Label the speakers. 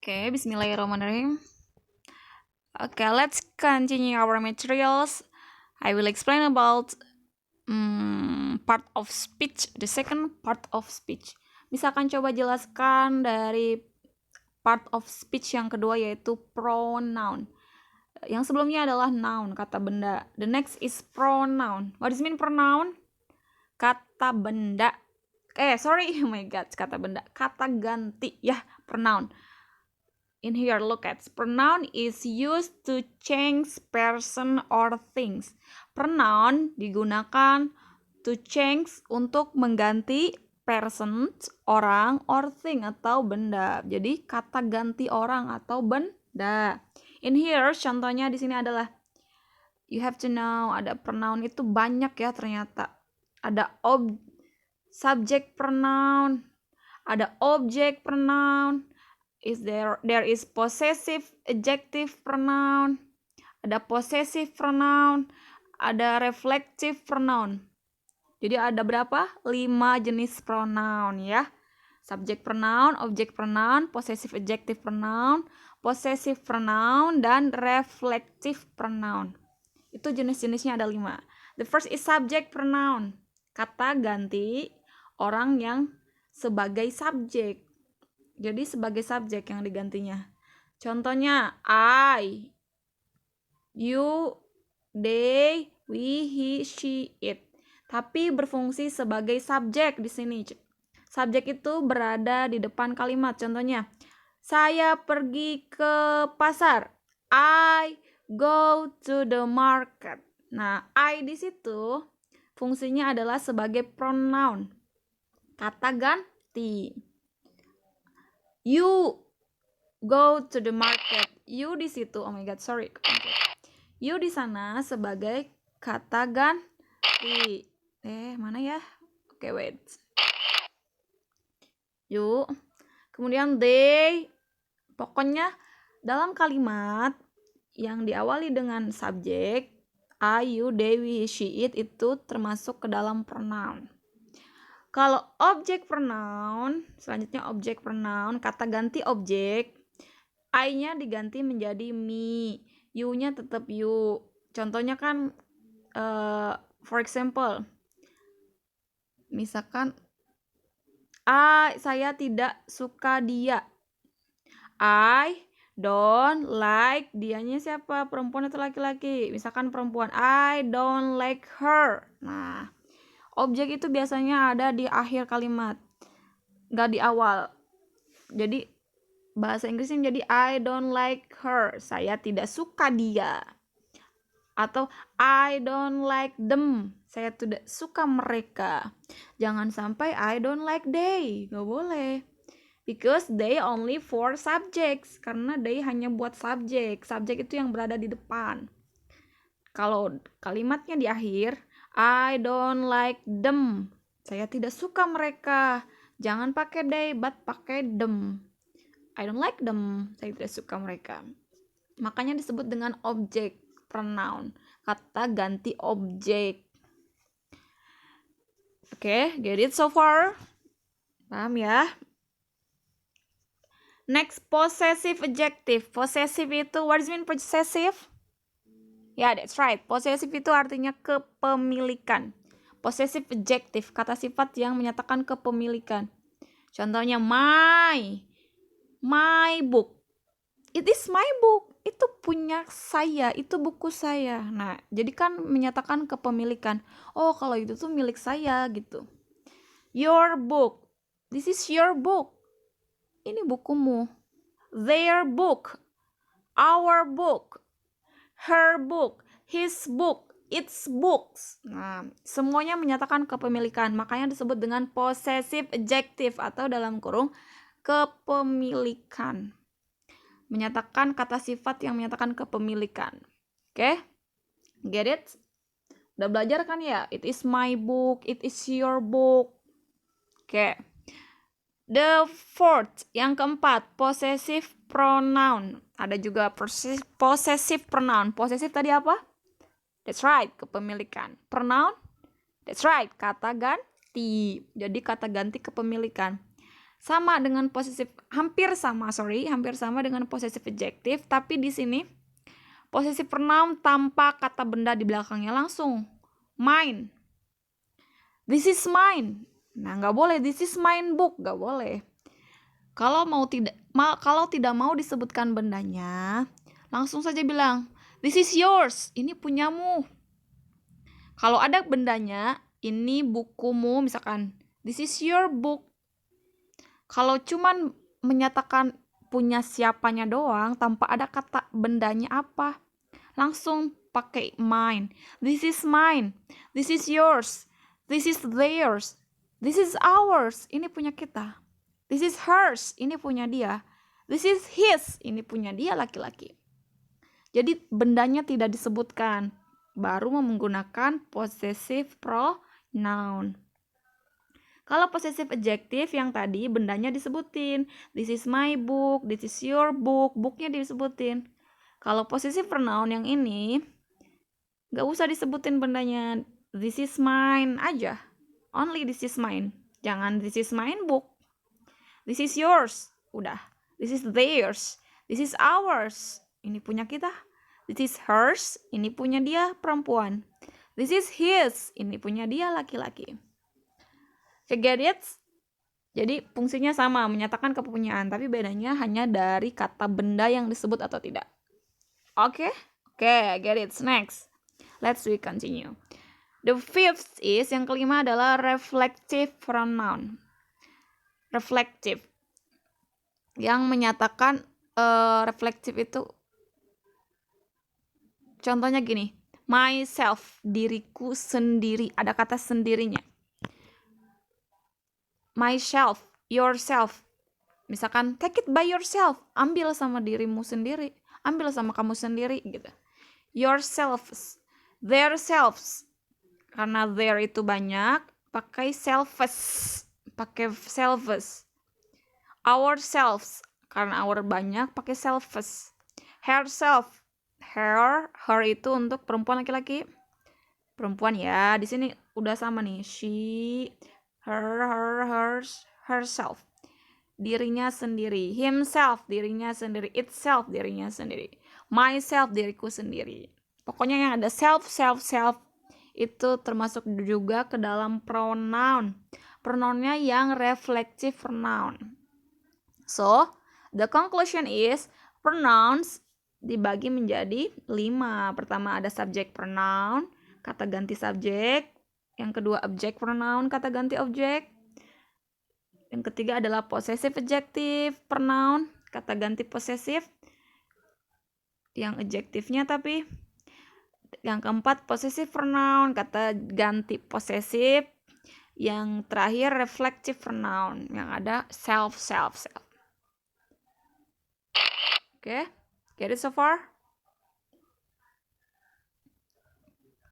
Speaker 1: Okay, Bismillahirrahmanirrahim. Okay, let's continue our materials. I will explain about part of speech, the second part of speech. Misalkan coba jelaskan dari part of speech yang kedua yaitu pronoun. Yang sebelumnya adalah noun, kata benda. The next is pronoun. What does it mean pronoun? Kata benda. Oh my god, kata benda. Kata ganti, ya, pronoun. In here, look at pronoun is used to change person or things. Pronoun digunakan to change untuk mengganti person, orang, or thing atau benda. Jadi kata ganti orang atau benda. In here, contohnya di sini adalah you have to know ada pronoun itu banyak ya ternyata. Ada subject pronoun, ada object pronoun. There is possessive adjective pronoun, ada possessive pronoun, ada reflective pronoun. Jadi ada berapa? 5 jenis pronoun ya. Subject pronoun, object pronoun, possessive adjective pronoun, possessive pronoun, dan reflective pronoun. Itu jenis-jenisnya ada 5. The first is subject pronoun. Kata ganti orang yang sebagai subjek. Jadi sebagai subjek yang digantinya. Contohnya I, you, they, we, he, she, it. Tapi berfungsi sebagai subjek di sini. Subjek itu berada di depan kalimat. Contohnya, saya pergi ke pasar. I go to the market. Nah, I di situ fungsinya adalah sebagai pronoun. Kata ganti. You go to the market. You di situ, oh my god, sorry. You di sana sebagai kata ganti. Mana ya? Oke, wait. You. Kemudian they. Pokoknya dalam kalimat yang diawali dengan subjek, I, you, they, we, she, it itu termasuk ke dalam pronoun. Kalau objek pronoun, selanjutnya objek pronoun, kata ganti objek, I-nya diganti menjadi me, you-nya tetap you. Contohnya kan, for example, misalkan, saya tidak suka dia. I don't like, dianya siapa? Perempuan atau laki-laki? Misalkan perempuan, I don't like her. Nah, objek itu biasanya ada di akhir kalimat, nggak di awal. Jadi bahasa Inggrisnya jadi I don't like her, saya tidak suka dia. Atau I don't like them, saya tidak suka mereka. Jangan sampai I don't like they, nggak boleh. Because they only for subjects, karena they hanya buat subjek. Subjek itu yang berada di depan. Kalau kalimatnya di akhir, I don't like them, saya tidak suka mereka. Jangan pakai they, but pakai them. I don't like them, saya tidak suka mereka. Makanya disebut dengan objek pronoun, kata ganti objek. Oke, get it so far? Paham ya? Next, possessive adjective. Possessive itu, what does it mean possessive? Ya, that's right. Possessive itu artinya kepemilikan. Possessive adjective, kata sifat yang menyatakan kepemilikan. Contohnya my book. It is my book. Itu punya saya, itu buku saya. Nah, jadi kan menyatakan kepemilikan. Oh, kalau itu tuh milik saya gitu. Your book. This is your book. Ini bukumu. Their book. Our book. Her book. His book. Its books. Nah, semuanya menyatakan kepemilikan. Makanya disebut dengan possessive adjective atau dalam kurung kepemilikan. Menyatakan kata sifat yang menyatakan kepemilikan. Oke? Get it? Udah belajar kan ya? It is my book, it is your book. Oke. The fourth, yang keempat, possessive pronoun. Ada juga possessive pronoun. Possessive tadi apa? That's right, kepemilikan. Pronoun? That's right, kata ganti. Jadi kata ganti kepemilikan. sama dengan hampir sama dengan possessive adjective, tapi di sini possessive pronoun tanpa kata benda di belakangnya, langsung mine. This is mine. Nah, nggak boleh this is mine book, nggak boleh. Kalau tidak mau disebutkan bendanya, langsung saja bilang this is yours, ini punyamu. Kalau ada bendanya, ini bukumu, misalkan this is your book. Kalau cuman menyatakan punya siapanya doang tanpa ada kata bendanya apa, langsung pakai mine. This is mine, this is yours, this is theirs, this is ours, ini punya kita. This is hers, ini punya dia. This is his, ini punya dia laki-laki. Jadi bendanya tidak disebutkan, baru menggunakan possessive pronoun. Kalau possessive adjective yang tadi bendanya disebutin. This is my book, this is your book, booknya disebutin. Kalau possessive pronoun yang ini gak usah disebutin bendanya. This is mine aja. Only this is mine. Jangan this is mine book. This is yours. Udah. This is theirs. This is ours. Ini punya kita. This is hers. Ini punya dia perempuan. This is his. Ini punya dia laki-laki. Get it? Jadi fungsinya sama, menyatakan kepunyaan, tapi bedanya hanya dari kata benda yang disebut atau tidak. Oke, get it. Next, let's continue. The fifth is, yang kelima adalah reflective pronoun. Reflective, yang menyatakan reflective itu, contohnya gini, myself, diriku sendiri, ada kata sendirinya. Myself, yourself, misalkan take it by yourself, ambil sama dirimu sendiri, ambil sama kamu sendiri gitu. Yourselves, their selves, karena their itu banyak, pakai selves. Ourselves, karena our banyak, pakai selves. Herself, her itu untuk perempuan laki-laki. Perempuan ya, di sini udah sama nih. She, hers, herself. Dirinya sendiri. Himself, dirinya sendiri. Itself, dirinya sendiri. Myself, diriku sendiri. Pokoknya yang ada self itu termasuk juga ke dalam pronoun. Pronounnya yang reflective pronoun. So, the conclusion is pronouns dibagi menjadi 5. Pertama ada subject pronoun, kata ganti subjek. Yang kedua object pronoun, kata ganti objek. Yang ketiga adalah possessive adjective pronoun, kata ganti possessive. Yang adjektifnya tapi. Yang keempat possessive pronoun, kata ganti possessive. Yang terakhir reflective pronoun, yang ada self. Okay, get it so far?